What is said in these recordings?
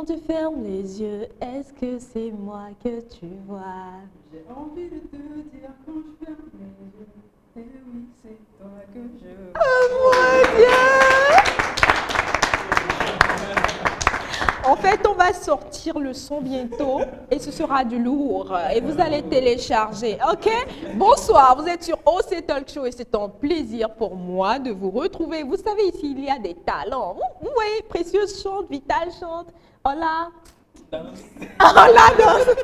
Quand tu fermes les yeux, est-ce que c'est moi que tu vois? J'ai envie de te dire quand je ferme les yeux. Eh oui, c'est toi que je En fait, on va sortir le son bientôt et ce sera du lourd et vous allez télécharger, ok? Bonsoir, vous êtes sur OC Talk Show et c'est un plaisir pour moi de vous retrouver. Vous savez, ici, il y a des talents. Vous voyez, Précieuse chante, Vital chante, Hola. Hola danse.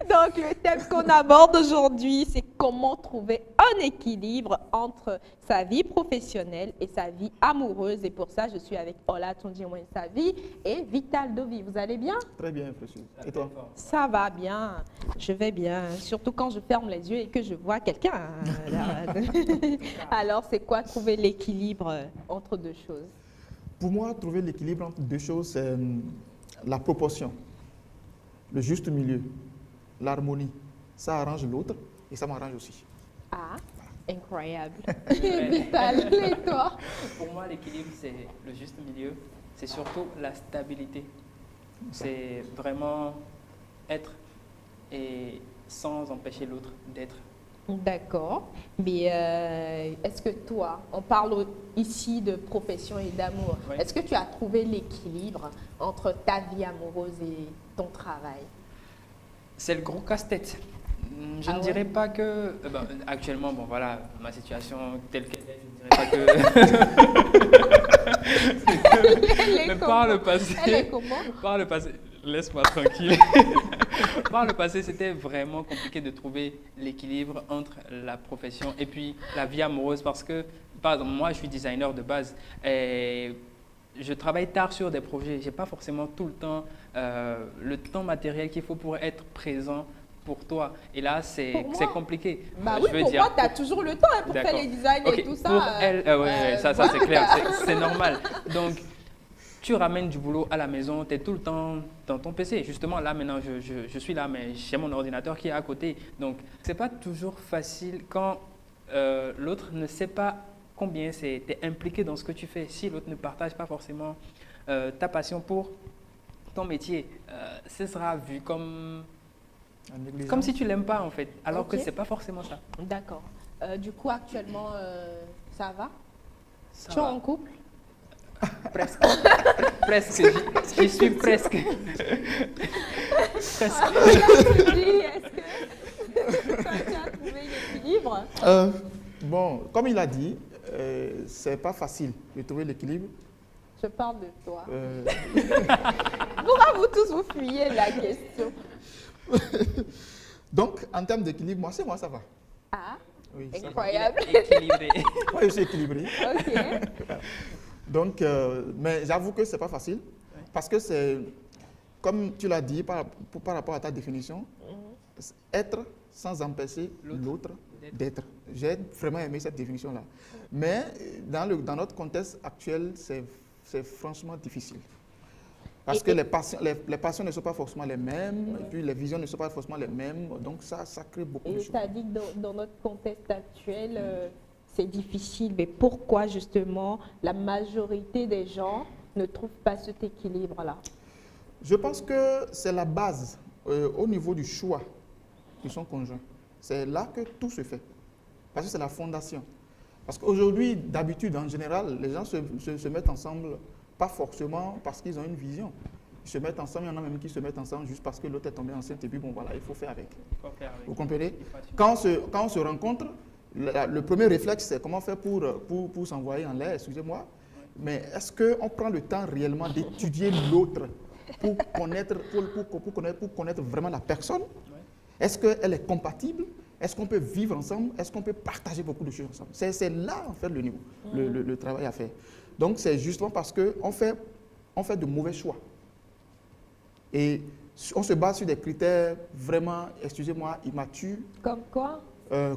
Donc, le thème qu'on aborde aujourd'hui, c'est comment trouver un équilibre entre sa vie professionnelle et sa vie amoureuse. Et pour ça, je suis avec Ola Tondiwen-Savi et Vital Dovi. Vous allez bien? Très bien, Précieux. Et toi? Ça va bien, je vais bien. Surtout quand je ferme les yeux et que je vois quelqu'un. Alors, c'est quoi trouver l'équilibre entre deux choses? Pour moi, trouver l'équilibre entre deux choses, c'est la proportion, le juste milieu, l'harmonie. Ça arrange l'autre et ça m'arrange aussi. Ah, incroyable. Vital, et toi? Pour moi, l'équilibre, c'est le juste milieu. C'est surtout la stabilité. C'est vraiment être et sans empêcher l'autre d'être. D'accord. Mais est-ce que toi, on parle ici de profession et d'amour, Oui. est-ce que tu as trouvé l'équilibre entre ta vie amoureuse et ton travail? C'est le gros casse-tête. Je ne dirais pas que... actuellement, bon voilà, ma situation telle qu'elle est, je ne dirais pas que... Mais par le passé... Elle est comment? Par le passé... Laisse-moi tranquille. Par le passé, c'était vraiment compliqué de trouver l'équilibre entre la profession et puis la vie amoureuse parce que, par exemple, moi, je suis designer de base et je travaille tard sur des projets. Je n'ai pas forcément tout le temps matériel qu'il faut pour être présent pour toi. Et là, c'est compliqué. Bah oui, pour moi, tu as toujours le temps pour faire les designs et tout ça. Pour elle, ça c'est clair, c'est normal. Donc, tu ramènes du boulot à la maison, tu es tout le temps dans ton PC. Justement, là, maintenant, je suis là, mais j'ai mon ordinateur qui est à côté. Donc, ce n'est pas toujours facile quand l'autre ne sait pas combien tu es impliqué dans ce que tu fais. Si l'autre ne partage pas forcément ta passion pour ton métier, ce sera vu comme si tu ne l'aimes pas, en fait. Alors que ce n'est pas forcément ça. D'accord. Du coup, actuellement, ça va? Ça Tu es va. en couple? Presque. Presque. J'y suis presque. Presque. Est-ce que toi, tu as trouvé l'équilibre? Bon, comme il a dit, c'est pas facile de trouver l'équilibre. Je parle de toi. Pourquoi vous tous vous fuyez la question? Donc, en termes d'équilibre, moi, ça va. Ah, Oui, ça va. incroyable. Équilibré. Moi, je suis équilibré. Ok. Donc, mais j'avoue que c'est pas facile parce que c'est, comme tu l'as dit par rapport à ta définition, être sans empêcher l'autre d'être. J'ai vraiment aimé cette définition-là. Mais dans notre contexte actuel, c'est franchement difficile. Parce que les passions ne sont pas forcément les mêmes, et puis les visions ne sont pas forcément les mêmes, donc ça crée beaucoup de Et choses. tu as dit que dans notre contexte actuel, c'est difficile. Mais pourquoi justement la majorité des gens ne trouvent pas cet équilibre-là? Je pense que c'est la base au niveau du choix de son conjoint. C'est là que tout se fait. Parce que c'est la fondation. Parce qu'aujourd'hui, d'habitude, en général, les gens se mettent ensemble, pas forcément parce qu'ils ont une vision. Ils se mettent ensemble, il y en a même qui se mettent ensemble juste parce que l'autre est tombé enceinte et puis bon voilà, il faut faire avec. Vous comprenez? Quand on se rencontre, le premier réflexe, c'est comment faire pour s'envoyer en l'air, excusez-moi. Mais est-ce qu'on prend le temps réellement d'étudier l'autre pour connaître vraiment la personne? Est-ce qu'elle est compatible? Est-ce qu'on peut vivre ensemble? Est-ce qu'on peut partager beaucoup de choses ensemble? C'est là, en fait, le niveau, le travail à faire. Donc, c'est justement parce qu'on fait de mauvais choix. Et on se base sur des critères vraiment, excusez-moi, immatures. Comme quoi?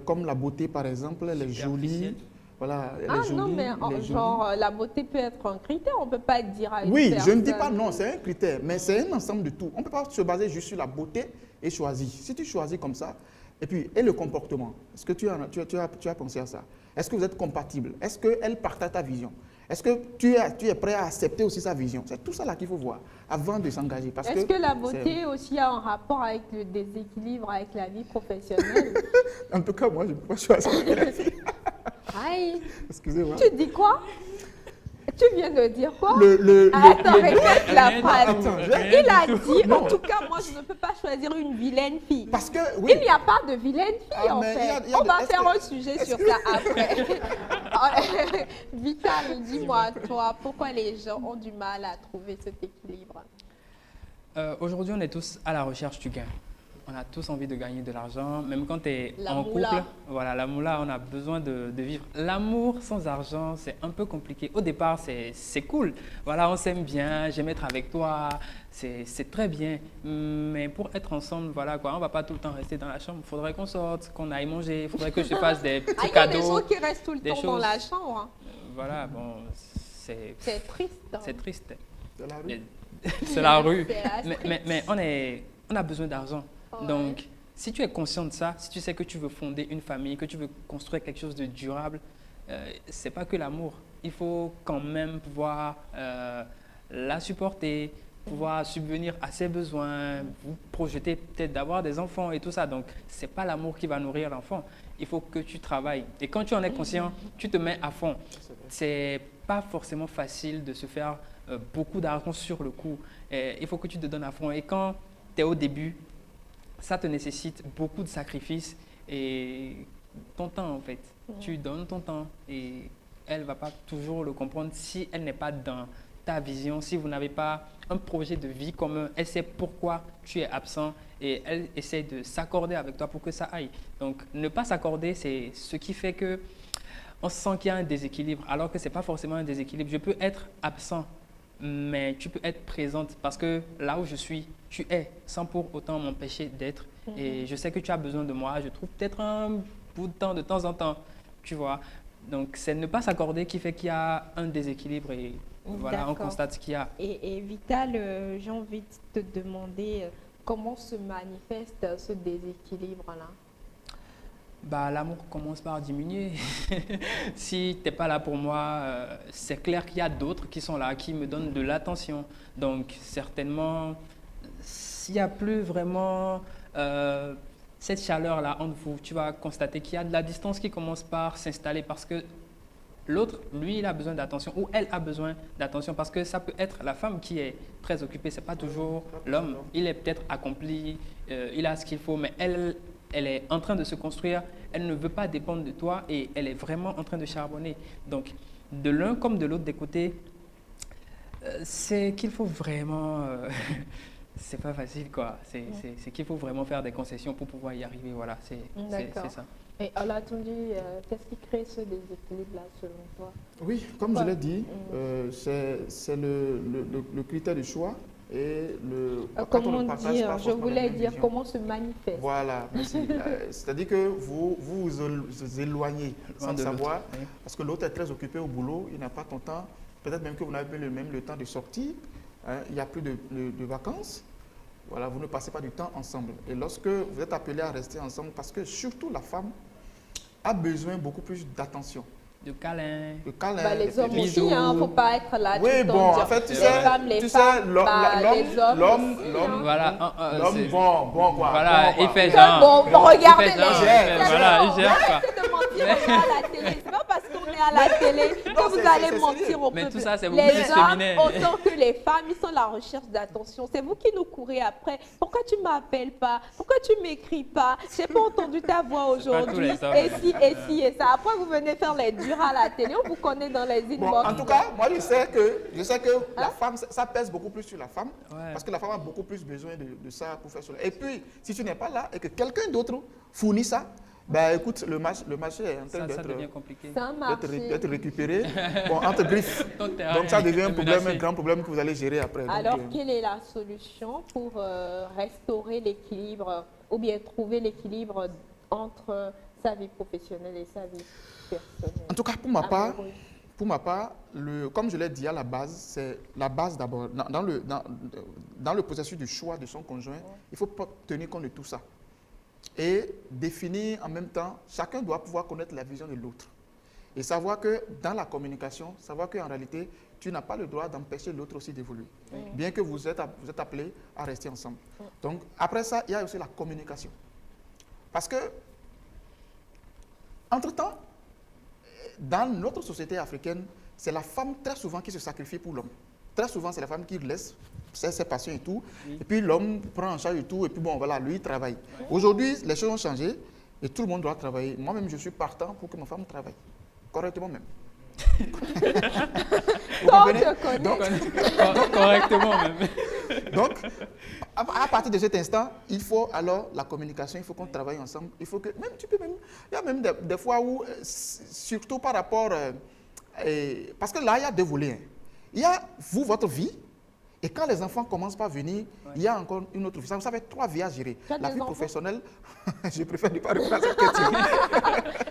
Comme la beauté, par exemple, elle est jolie. Voilà, elle est jolie, non, mais genre, la beauté peut être un critère, on ne peut pas dire à une oui, personne... je ne dis pas non, c'est un critère, mais c'est un ensemble de tout. On ne peut pas se baser juste sur la beauté et choisir. Si tu choisis comme ça, et le comportement, est-ce que tu as pensé à ça? Est-ce que vous êtes compatible? Est-ce qu'elle partage ta vision? Est-ce que tu es prêt à accepter aussi sa vision? C'est tout ça là qu'il faut voir avant de s'engager. Est-ce que la beauté aussi a un rapport avec le déséquilibre avec la vie professionnelle? En tout cas, moi, je ne peux pas choisir la fille. Aïe. Excusez-moi. Tu dis quoi? Tu viens de dire quoi? Attends, répète la phrase. Attends, Il a dit, en tout cas, moi, je ne peux pas choisir une vilaine fille. Parce que, oui. Il n'y a pas de vilaine fille, en fait. On va faire un sujet sur ça après. Vital, dis-moi, toi, pourquoi les gens ont du mal à trouver cet équilibre? Aujourd'hui, on est tous à la recherche du gain. On a tous envie de gagner de l'argent, même quand tu es en moula. couple. Voilà, la moula, on a besoin de vivre. L'amour sans argent, c'est un peu compliqué. Au départ, c'est cool. Voilà, on s'aime bien, j'aime être avec toi, c'est très bien. Mais pour être ensemble, voilà quoi, on ne va pas tout le temps rester dans la chambre. Il faudrait qu'on sorte, qu'on aille manger, il faudrait que je fasse des petits cadeaux. Il y a des gens qui restent tout le temps dans la chambre. Voilà, bon, c'est triste. C'est triste. C'est la rue. C'est la rue. C'est Mais on a besoin d'argent. Ouais. Donc, si tu es conscient de ça, si tu sais que tu veux fonder une famille, que tu veux construire quelque chose de durable, c'est pas que l'amour. Il faut quand même pouvoir la supporter, pouvoir subvenir à ses besoins, vous projeter peut-être d'avoir des enfants et tout ça. Donc, c'est pas l'amour qui va nourrir l'enfant. Il faut que tu travailles. Et quand tu en es conscient, tu te mets à fond. C'est pas forcément facile de se faire beaucoup d'argent sur le coup. Il faut que tu te donnes à fond. Et quand tu es au début, ça te nécessite beaucoup de sacrifices et ton temps, en fait. Tu donnes ton temps et elle ne va pas toujours le comprendre si elle n'est pas dans ta vision, si vous n'avez pas un projet de vie commun. Elle sait pourquoi tu es absent et elle essaie de s'accorder avec toi pour que ça aille. Donc, ne pas s'accorder, c'est ce qui fait que on sent qu'il y a un déséquilibre, alors que ce n'est pas forcément un déséquilibre. Je peux être absent, mais tu peux être présente parce que là où je suis, tu es, sans pour autant m'empêcher d'être. Et je sais que tu as besoin de moi. Je trouve peut-être un bout de temps en temps, tu vois. Donc, c'est ne pas s'accorder qui fait qu'il y a un déséquilibre et voilà, on constate ce qu'il y a. Et Vital, j'ai envie de te demander comment se manifeste ce déséquilibre-là? Bah, l'amour commence par diminuer. Si tu n'es pas là pour moi, c'est clair qu'il y a d'autres qui sont là, qui me donnent de l'attention. Donc, certainement, s'il n'y a plus vraiment cette chaleur-là entre vous, tu vas constater qu'il y a de la distance qui commence par s'installer parce que l'autre, lui, il a besoin d'attention ou elle a besoin d'attention parce que ça peut être la femme qui est très occupée, ce n'est pas toujours l'homme. Il est peut-être accompli, il a ce qu'il faut, mais elle est en train de se construire, elle ne veut pas dépendre de toi et elle est vraiment en train de charbonner. Donc, de l'un comme de l'autre des côtés, c'est qu'il faut vraiment... c'est pas facile, quoi. C'est qu'il faut vraiment faire des concessions pour pouvoir y arriver. Voilà, c'est ça. Et Olatunji, qu'est-ce qui crée ce déséquilibre-là selon toi? Oui, comme je l'ai dit, c'est le critère de choix. Et comment dire, je voulais dire comment se manifeste. Voilà, merci. C'est-à-dire que vous éloignez sans savoir, parce que l'autre est très occupé au boulot, il n'a pas ton temps, peut-être même que vous n'avez même le temps de sortir, hein, il n'y a plus de vacances, voilà, vous ne passez pas du temps ensemble. Et lorsque vous êtes appelé à rester ensemble, parce que surtout la femme a besoin beaucoup plus d'attention. De câlins. Bah, les hommes aussi, il ne faut pas être là. Oui, bon, en fait, tu sais, l'homme, bon, quoi. Voilà, il fait genre. Bon, regardez les gens. Voilà, il gère quoi. Arrêtez de mentir à la télé. C'est pas parce qu'on est à la télé que vous allez mentir au peuple. Mais tout ça, c'est beaucoup plus féminin. Les hommes, autant que les femmes, ils sont à la recherche d'attention. C'est vous qui nous courez après. Pourquoi tu ne m'appelles pas? Pourquoi tu ne m'écris pas? Je n'ai pas entendu ta voix aujourd'hui. Et ça. Après, vous venez faire les durs à la télé, on vous connaît dans les inbox. Bon, en tout cas, moi je sais que la femme, ça pèse beaucoup plus sur la femme, parce que la femme a beaucoup plus besoin de ça pour faire cela. Et puis, si tu n'es pas là et que quelqu'un d'autre fournit ça, ben écoute, le marché est en train d'être récupéré entre griffes. Donc ça devient un grand problème que vous allez gérer après. Alors, quelle est la solution pour restaurer l'équilibre ou bien trouver l'équilibre entre sa vie professionnelle et sa vie personnelle? En tout cas, pour ma part, comme je l'ai dit à la base, c'est la base d'abord. Dans le processus du choix de son conjoint, il faut tenir compte de tout ça. Et définir en même temps, chacun doit pouvoir connaître la vision de l'autre. Et savoir que dans la communication, savoir qu'en réalité, tu n'as pas le droit d'empêcher l'autre aussi d'évoluer. Bien que vous êtes appelés à rester ensemble. Donc, après ça, il y a aussi la communication. Parce que, entre-temps, dans notre société africaine, c'est la femme très souvent qui se sacrifie pour l'homme. Très souvent, c'est la femme qui laisse ses passions et tout. Et puis l'homme prend en charge et tout. Et puis bon, voilà, lui, il travaille. Aujourd'hui, les choses ont changé et tout le monde doit travailler. Moi-même, je suis partant pour que ma femme travaille. Correctement même. Vous comprenez? Correctement même. Donc, à partir de cet instant, il faut alors la communication, il faut qu'on travaille ensemble. Il faut que, même tu peux même, il y a même des fois où, surtout par rapport, parce que là, il y a deux volets. Hein. Il y a vous, votre vie, et quand les enfants commencent par venir, il y a encore une autre vie. Ça, vous savez, 3 vies à gérer. La vie professionnelle, je préfère ne pas répondre à cette question.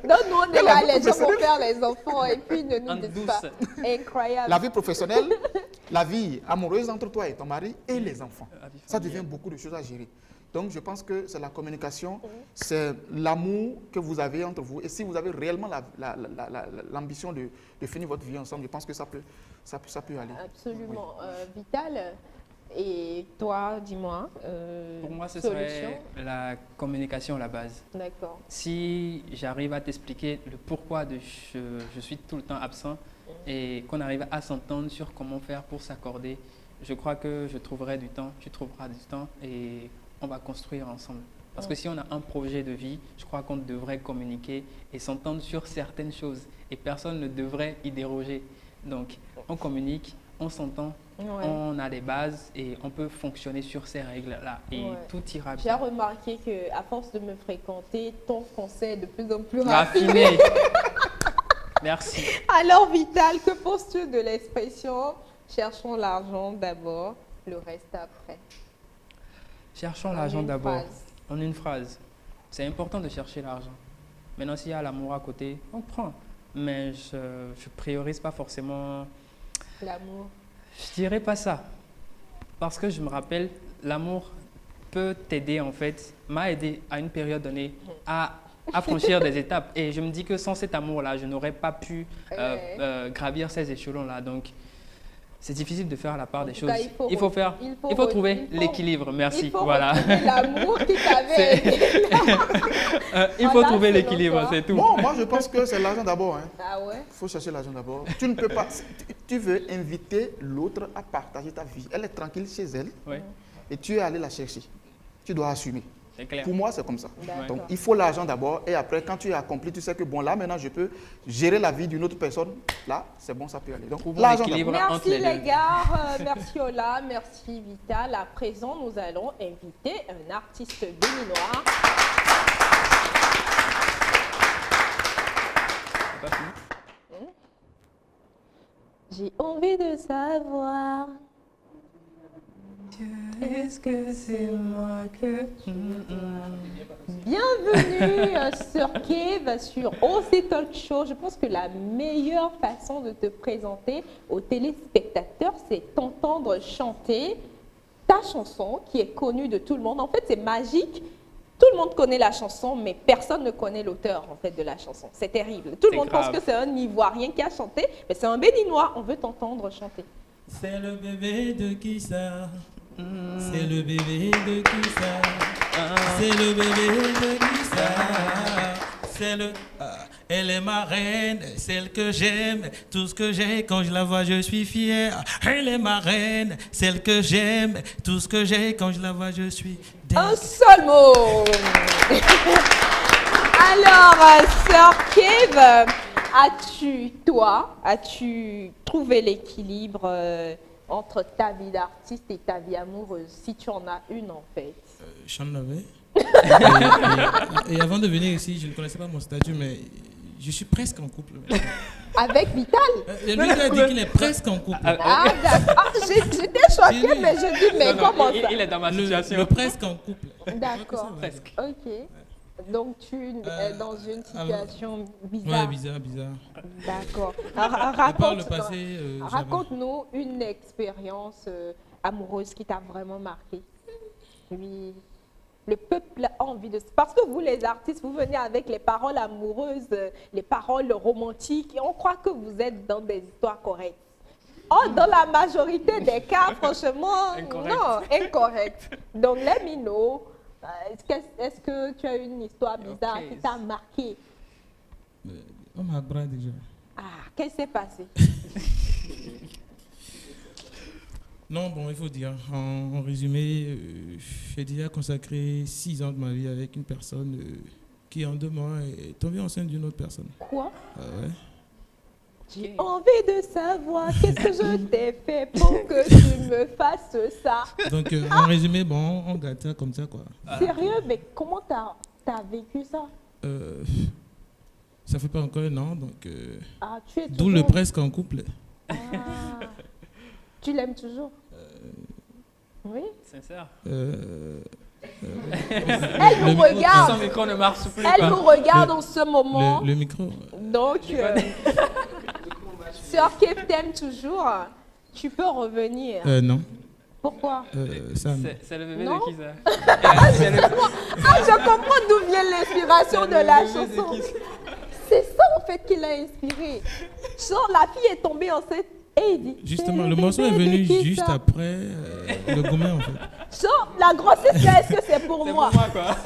Non, nous, on est là, les gens vont faire les enfants et puis ne nous disent pas. Incroyable. La vie professionnelle, la vie amoureuse entre toi et ton mari et les enfants. Ça devient beaucoup de choses à gérer. Donc, je pense que c'est la communication, c'est l'amour que vous avez entre vous. Et si vous avez réellement l'ambition de finir votre vie ensemble, je pense que ça peut aller. Absolument. Oui. Vital, et toi, dis-moi. Pour moi, ce serait la communication à la base. D'accord. Si j'arrive à t'expliquer le pourquoi de je suis tout le temps absent et qu'on arrive à s'entendre sur comment faire pour s'accorder, je crois que je trouverai du temps, tu trouveras du temps et on va construire ensemble. Parce que si on a un projet de vie, je crois qu'on devrait communiquer et s'entendre sur certaines choses. Et personne ne devrait y déroger. Donc, on communique, on s'entend, on a des bases et on peut fonctionner sur ces règles-là. Et tout ira bien. J'ai remarqué qu'à force de me fréquenter, ton français est de plus en plus raffiné. Merci. Alors, Vital, que penses-tu de l'expression « cherchons l'argent d'abord, le reste après » ? Cherchons l'argent d'abord, en une phrase. C'est important de chercher l'argent. Maintenant, s'il y a l'amour à côté, on prend. Mais je ne priorise pas forcément... L'amour. Je dirais pas ça. Parce que je me rappelle, l'amour peut t'aider en fait, m'a aidé à une période donnée à franchir des étapes. Et je me dis que sans cet amour-là, je n'aurais pas pu gravir ces échelons-là. Donc, c'est difficile de faire la part des choses. Il faut trouver l'équilibre. Merci. Il faut voilà. L'amour qui t'avait aidé. Il faut trouver l'équilibre, c'est tout. Bon, moi, je pense que c'est l'argent d'abord. Hein. Ah ouais? Il faut chercher l'argent d'abord. Tu ne peux pas... Tu veux inviter l'autre à partager ta vie. Elle est tranquille chez elle. Et tu es allé la chercher. Tu dois assumer. C'est clair. Pour moi, c'est comme ça. Donc, il faut l'argent d'abord. Et après, quand tu es accompli, tu sais que bon, là, maintenant, je peux gérer la vie d'une autre personne. Là, c'est bon, ça peut aller. Donc, l'argent d'abord. Merci les gars. Merci Ola. Merci Vital. À présent, nous allons inviter un artiste béninois. J'ai envie de savoir. Est-ce que c'est moi que... Bienvenue sur Kev sur OC Talk Show. Je pense que la meilleure façon de te présenter aux téléspectateurs, c'est t'entendre chanter ta chanson qui est connue de tout le monde. En fait, c'est magique. Tout le monde connaît la chanson, mais personne ne connaît l'auteur en fait de la chanson. C'est terrible. Tout le monde pense que c'est un Ivoirien qui a chanté, mais c'est un Béninois. On veut t'entendre chanter. C'est le bébé de qui ça? C'est le bébé de qui ça? C'est le bébé de qui ça? C'est le... Elle est ma reine, celle que j'aime, tout ce que j'ai, quand je la vois, je suis fier. Elle est ma reine, celle que j'aime, tout ce que j'ai, quand je la vois, je suis... Un seul mot. Alors, Sœur Kev, as-tu trouvé l'équilibre entre ta vie d'artiste et ta vie amoureuse, si tu en as une en fait? J'en avais. Et avant de venir ici, je ne connaissais pas mon statut, mais je suis presque en couple. Avec Vital? Lui a dit qu'il est presque en couple. Ah, d'accord. J'étais choquée, mais je dis, mais comment ça? Il est dans ma situation. Le presque en couple. D'accord. Presque. Ok. Donc tu es dans une situation bizarre. Ouais, bizarre. D'accord. Raconte-nous une expérience amoureuse qui t'a vraiment marqué. le peuple a envie de... Parce que vous, les artistes, vous venez avec les paroles amoureuses, les paroles romantiques, et on croit que vous êtes dans des histoires correctes. Oh, dans la majorité des cas, franchement, non, incorrect. Donc, let me know. Est-ce que tu as une histoire bizarre qui t'a marqué? On m'a bras déjà. Ah, qu'est-ce qui s'est passé? Non, bon, il faut dire, en résumé, j'ai déjà consacré 6 ans de ma vie avec une personne qui, en 2 mois, est tombée enceinte d'une autre personne. Quoi? Ah ouais. J'ai envie de savoir qu'est-ce que je t'ai fait pour que tu me fasses ça. Donc, en résumé, bon, on gâte ça comme ça, quoi. Sérieux, mais comment t'as vécu ça? Ça fait pas encore un an, donc... Tu es d'où le presque en couple. Ah. Tu l'aimes toujours? Oui. Sincère. Elle nous regarde. Son micro ne marche plus. Elle nous regarde en ce moment. Le micro. Donc, Sœur Kev t'aime toujours. Tu peux revenir. Non. Pourquoi? C'est le bébé Non. de qui ça? Je comprends d'où vient l'inspiration de la chanson. C'est ça en fait qui l'a inspiré. Genre, la fille est tombée enceinte et il dit... Justement, le morceau est venu juste après le gourmet en fait. Genre, la grossesse, là, est-ce que c'est pour moi? C'est pour moi, quoi.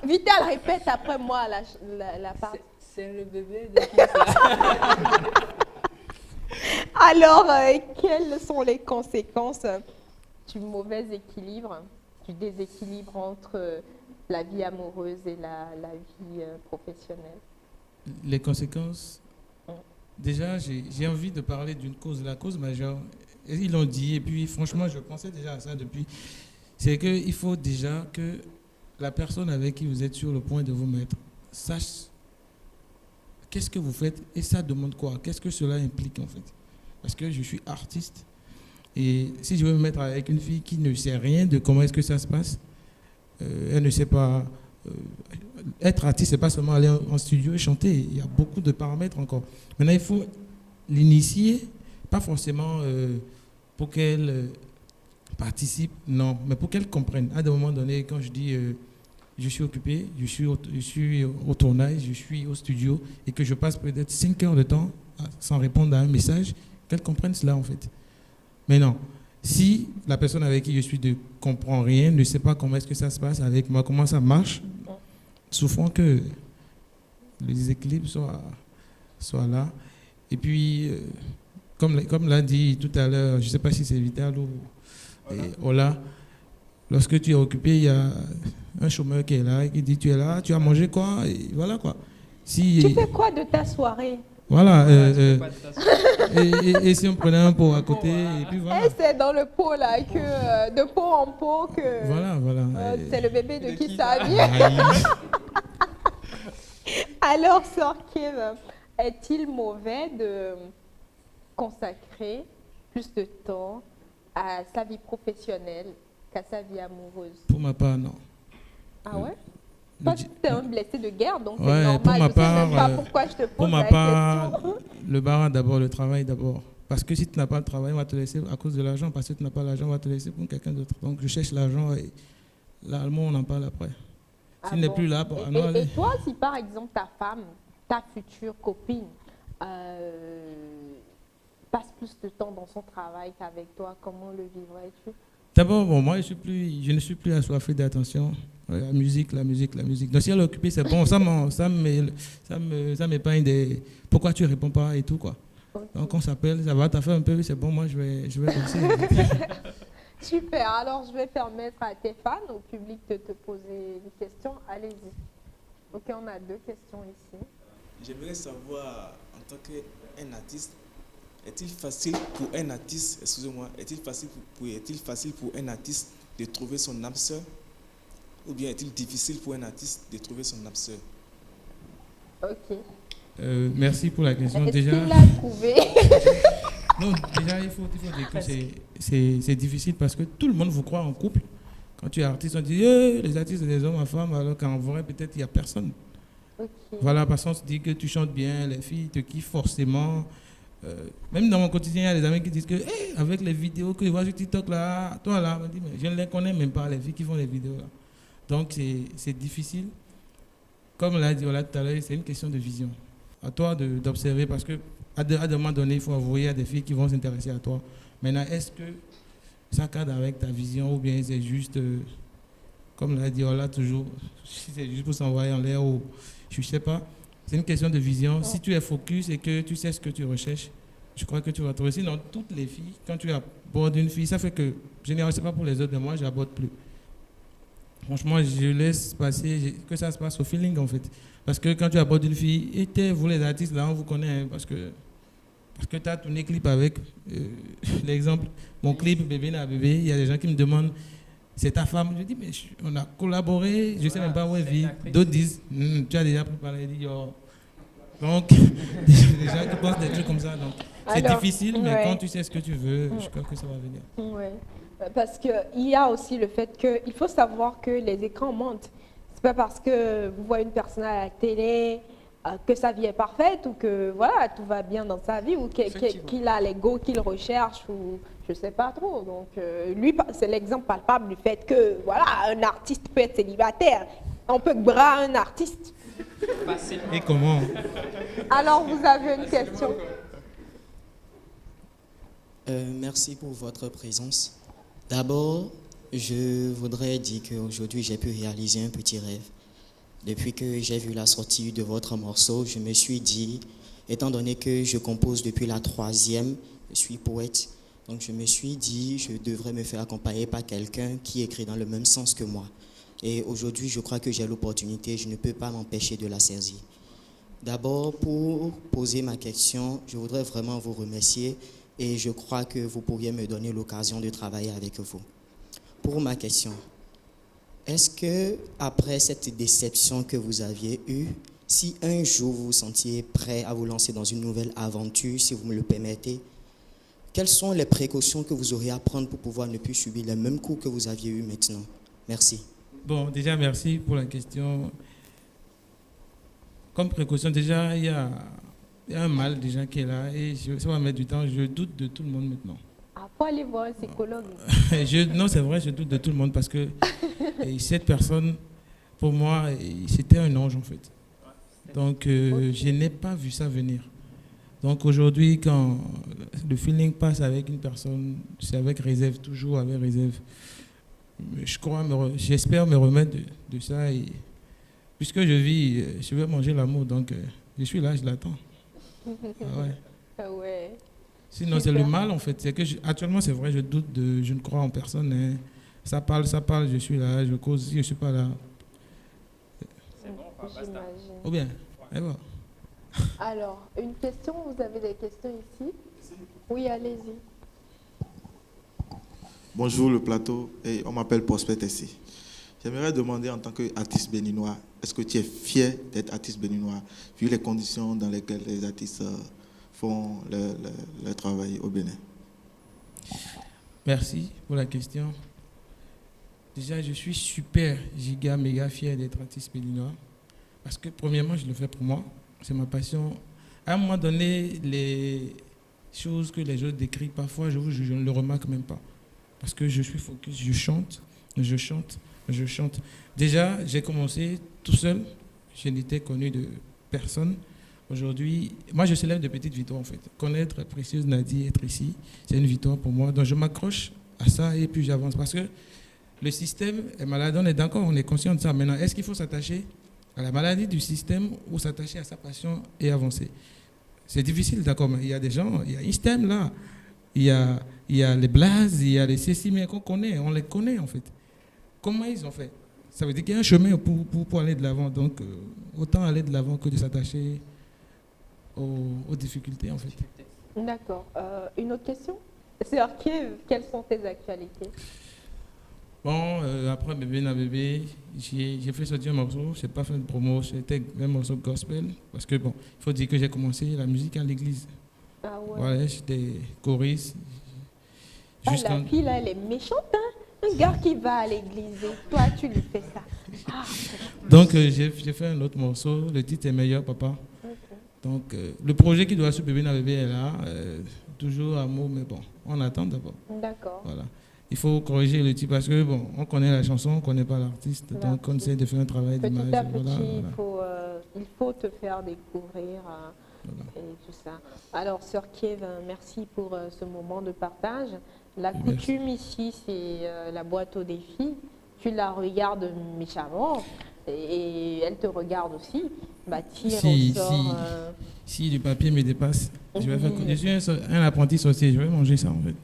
Vital répète après moi la part. C'est le bébé de qui ça? Alors, quelles sont les conséquences du mauvais équilibre, du déséquilibre entre la vie amoureuse et la vie professionnelle? Les conséquences, déjà, j'ai envie de parler d'une cause, la cause majeure. Ils l'ont dit, et puis franchement, je pensais déjà à ça depuis. C'est qu'il faut déjà que la personne avec qui vous êtes sur le point de vous mettre sache qu'est-ce que vous faites et ça demande quoi, qu'est-ce que cela implique en fait. Parce que je suis artiste et si je veux me mettre avec une fille qui ne sait rien de comment est-ce que ça se passe, elle ne sait pas... être artiste, c'est pas seulement aller en studio et chanter, il y a beaucoup de paramètres encore. Maintenant, il faut l'initier, pas forcément pour qu'elle participe, non, mais pour qu'elle comprenne. À un moment donné, quand je dis je suis occupé, je suis au tournage, je suis au studio et que je passe peut-être 5 heures de temps sans répondre à un message, qu'elle comprenne cela en fait. Mais non, si la personne avec qui je suis ne comprend rien, ne sait pas comment est-ce que ça se passe avec moi, comment ça marche, souffrons que le déséquilibre soit là. Et puis, comme l'a dit tout à l'heure, je ne sais pas si c'est Vital ou Ola, lorsque tu es occupé, il y a un chômeur qui est là et qui dit tu es là, tu as mangé quoi, et voilà quoi. Tu fais quoi de ta soirée? Voilà. Et si on prenait un pot à côté, et puis voilà. Et c'est dans le pot là, que de pot en pot que... Voilà. C'est le bébé de qui ça vient. Alors, Sœur Kev, est-il mauvais de consacrer plus de temps à sa vie professionnelle qu'à sa vie amoureuse? Pour ma part, non. Ah ouais? Toi, tu es un blessé de guerre, donc c'est ouais, normal. pour ma part, je ne sais même pas pourquoi je te pose pour ma la part, question. le bar d'abord, le travail d'abord. Parce que si tu n'as pas de travail, on va te laisser à cause de l'argent. Parce que tu n'as pas l'argent, on va te laisser pour quelqu'un d'autre. Donc je cherche l'argent et l'allemand, on en parle après. S'il n'est plus là, pour... Et toi, si par exemple ta femme, ta future copine, passe plus de temps dans son travail qu'avec toi, comment le vivrais-tu? D'abord, bon, moi, je ne suis plus assoiffé d'attention. La musique. Donc, si elle est occupée, c'est bon. Ça m'épargne des... Pourquoi tu ne réponds pas et tout, quoi. Okay. Donc, on s'appelle, ça va, t'as fait un peu, c'est bon, moi, je vais danser. Super. Alors, je vais permettre à tes fans, au public, de te poser une question. Allez-y. Ok, on a 2 questions ici. J'aimerais savoir, en tant qu'un artiste, est-il facile pour un artiste, est-il facile pour un artiste de trouver son âme sœur, ou bien est-il difficile pour un artiste de trouver son âme sœur? Ok. Merci pour la question. Est-ce déjà, qu'il l'a trouvé? Non, déjà, il faut dire que c'est difficile parce que tout le monde vous croit en couple. Quand tu es artiste, on dit les artistes, c'est des hommes à femmes, alors qu'en vrai, peut-être, il n'y a personne. Okay. Voilà, parce qu'on se dit que tu chantes bien, les filles te kiffent forcément. Même dans mon quotidien, il y a des amis qui disent que avec les vidéos que je vois sur TikTok, là, toi là, on dit, mais je ne les connais même pas, les filles qui font les vidéos là. Donc, c'est difficile. Comme l'a dit Ola tout à l'heure, c'est une question de vision. À toi d'observer, parce qu'à un moment donné, il faut avouer, il y a des filles qui vont s'intéresser à toi. Maintenant, est-ce que ça cadre avec ta vision ou bien c'est juste, comme l'a dit Ola toujours, si c'est juste pour s'envoyer en l'air ou je ne sais pas. C'est une question de vision. Si tu es focus et que tu sais ce que tu recherches, je crois que tu vas trouver. Sinon, toutes les filles, quand tu abordes une fille, ça fait que, généralement, ce n'est pas pour les autres, mais moi, je n'aborde plus. Franchement, je laisse passer, que ça se passe au feeling, en fait. Parce que quand tu abordes une fille, et vous les artistes, là, on vous connaît, hein, parce que tu as tourné clip avec, l'exemple, mon clip, Bébé na bébé, il y a des gens qui me demandent, c'est ta femme. Je dis, mais on a collaboré, je ne sais même pas où elle vit. D'autres disent, tu as déjà préparé, il dit, yo. Donc, des gens qui pensent des trucs comme ça. Donc, c'est difficile, mais quand tu sais ce que tu veux, je crois que ça va venir. Oui, parce qu'il y a aussi le fait qu'il faut savoir que les écrans mentent. C'est pas parce que vous voyez une personne à la télé que sa vie est parfaite ou que voilà, tout va bien dans sa vie ou qu'il a l'ego qu'il recherche ou je sais pas trop. Donc, lui, c'est l'exemple palpable du fait que voilà, un artiste peut être célibataire. On peut bras un artiste. Et comment? Alors, vous avez une question? Merci pour votre présence. D'abord, je voudrais dire qu'aujourd'hui, j'ai pu réaliser un petit rêve. Depuis que j'ai vu la sortie de votre morceau, je me suis dit, étant donné que je compose depuis la 3e, je suis poète, donc je me suis dit, je devrais me faire accompagner par quelqu'un qui écrit dans le même sens que moi. Et aujourd'hui, je crois que j'ai l'opportunité, je ne peux pas m'empêcher de la saisir. D'abord, pour poser ma question, je voudrais vraiment vous remercier et je crois que vous pourriez me donner l'occasion de travailler avec vous. Pour ma question, est-ce que après cette déception que vous aviez eue, si un jour vous vous sentiez prêt à vous lancer dans une nouvelle aventure, si vous me le permettez, quelles sont les précautions que vous aurez à prendre pour pouvoir ne plus subir les mêmes coups que vous aviez eus maintenant? Merci. Bon, déjà, merci pour la question. Comme précaution, déjà, il y a un mal déjà qui est là et ça va mettre du temps. Je doute de tout le monde maintenant. Ah, faut aller voir un psychologue. Non, c'est vrai, je doute de tout le monde parce que cette personne, pour moi, c'était un ange en fait. Donc, je n'ai pas vu ça venir. Donc, aujourd'hui, quand le feeling passe avec une personne, c'est avec réserve, toujours avec réserve. J'espère me remettre de ça et puisque je vis, je vais manger l'amour, donc je suis là, je l'attends. Ah ouais. Ah ouais. Sinon, c'est le mal en fait. C'est que actuellement, c'est vrai, je doute je ne crois en personne. Hein. Ça parle, je suis là, je cause, si je ne suis pas là. C'est bon, basta. Ou bien, et voilà. Alors, une question, vous avez des questions ici? Oui, allez-y. Bonjour le plateau, et on m'appelle Prospect ici. J'aimerais demander en tant qu'artiste béninois, est-ce que tu es fier d'être artiste béninois, vu les conditions dans lesquelles les artistes font leur travail au Bénin? Merci pour la question. Déjà, je suis super, giga, méga fier d'être artiste béninois. Parce que premièrement, je le fais pour moi. C'est ma passion. À un moment donné, les choses que les autres décrivent, parfois, je ne le remarque même pas. Parce que je suis focus, je chante. Déjà, j'ai commencé tout seul. Je n'étais connu de personne. Aujourd'hui, moi, je célèbre de petites victoires, en fait. Connaître Précieuse Nadie, être ici, c'est une victoire pour moi. Donc, je m'accroche à ça et puis j'avance. Parce que le système est malade. On est d'accord, on est conscient de ça. Maintenant, est-ce qu'il faut s'attacher à la maladie du système ou s'attacher à sa passion et avancer? C'est difficile, d'accord, mais il y a des gens, il y a un système là. Il y a les Blaze, il y a les Cécimés qu'on connaît, on les connaît en fait. Comment ils ont fait? Ça veut dire qu'il y a un chemin pour aller de l'avant. Donc, autant aller de l'avant que de s'attacher aux difficultés en fait. D'accord. Une autre question? Sœur Kiev, quelles sont tes actualités? Bon, après Bébé na bébé, j'ai fait sortir un morceau, je n'ai pas fait de promo, c'était un morceau gospel. Parce que bon, il faut dire que j'ai commencé la musique à l'église. Ah ouais. Voilà, j'étais choriste. La fille là, elle est méchante, hein? Un gars qui va à l'église, toi tu lui fais ça. Ah. Donc j'ai fait un autre morceau, le titre est Meilleur Papa. Okay. Donc le projet qui doit sur Bébé na bébé est là, toujours amour, mais bon, on attend d'abord. D'accord. Voilà. il faut corriger le titre parce que, bon, on connaît la chanson, on ne connaît pas l'artiste, donc on essaie de faire un travail d'image. Petit à petit, Voilà. il faut te faire découvrir et tout ça. Alors, Sœur Kiev, merci pour ce moment de partage. La coutume ici, c'est la boîte aux défis. Tu la regardes méchamment et elle te regarde aussi. Bah, tire au sort. Si le papier me dépasse, je vais faire. Je suis un apprenti sorcier, je vais manger ça en fait.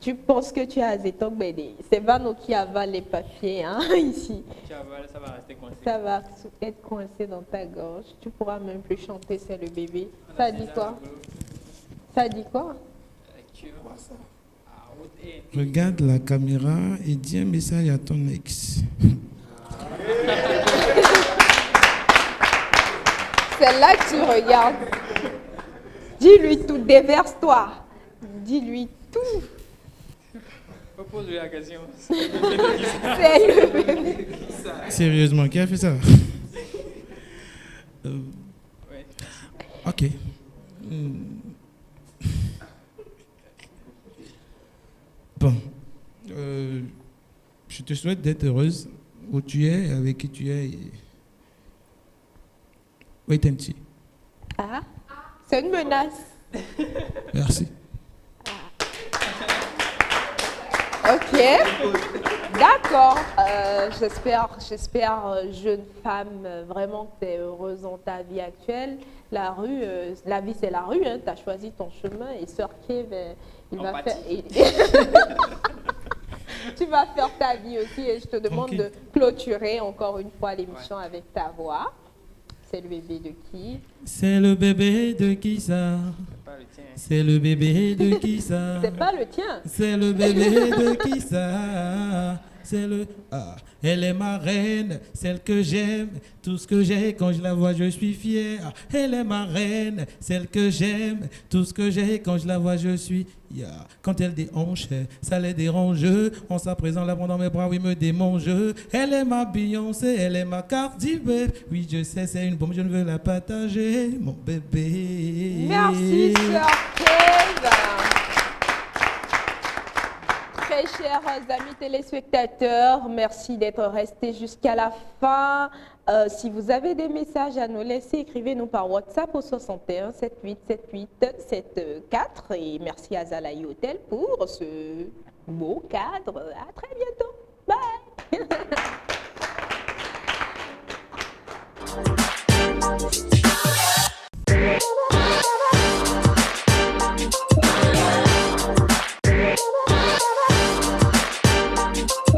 Tu penses que tu as Zetok Bédé. C'est Vano qui avale les papiers hein, ici. Tu avales, ça va rester coincé. Ça va être coincé dans ta gorge. Tu pourras même plus chanter, c'est le bébé. Ça dit quoi? Ça dit quoi? Regarde la caméra et dis un message à ton ex. C'est là que tu regardes. Dis-lui tout, déverse-toi. Dis-lui tout. Pose-lui la question. C'est le bébé. Sérieusement, qui a fait ça? Ok. Bon. Je te souhaite d'être heureuse où tu es, avec qui tu es. Wait and see. Ah, c'est une menace. Merci. Ok, d'accord. J'espère, jeune femme, vraiment que tu es heureuse dans ta vie actuelle. La rue, la vie c'est la rue, hein. Tu as choisi ton chemin et Sœur Kiev, il va faire... tu vas faire ta vie aussi et je te demande de clôturer encore une fois l'émission avec ta voix. C'est le bébé de qui? C'est le bébé de qui ça? C'est le bébé de qui ça? C'est pas le tien. C'est le bébé de qui ça? C'est le... Ah, elle est ma reine, celle que j'aime. Tout ce que j'ai, quand je la vois, je suis fier. Ah, elle est ma reine, celle que j'aime. Tout ce que j'ai, quand je la vois, je suis... Yeah. Quand elle déhanche, ça les dérange. En sa présence, la prend dans mes bras, oui, me démange. Elle est ma Beyoncé, elle est ma Cardi B. Oui, je sais, c'est une bombe, je ne veux la partager, mon bébé. Merci, Sœur Kiev. Très chers amis téléspectateurs, merci d'être restés jusqu'à la fin. Si vous avez des messages à nous laisser, écrivez-nous par WhatsApp au 61 78 78 74. Et merci à Zalaï Hotel pour ce beau cadre. À très bientôt.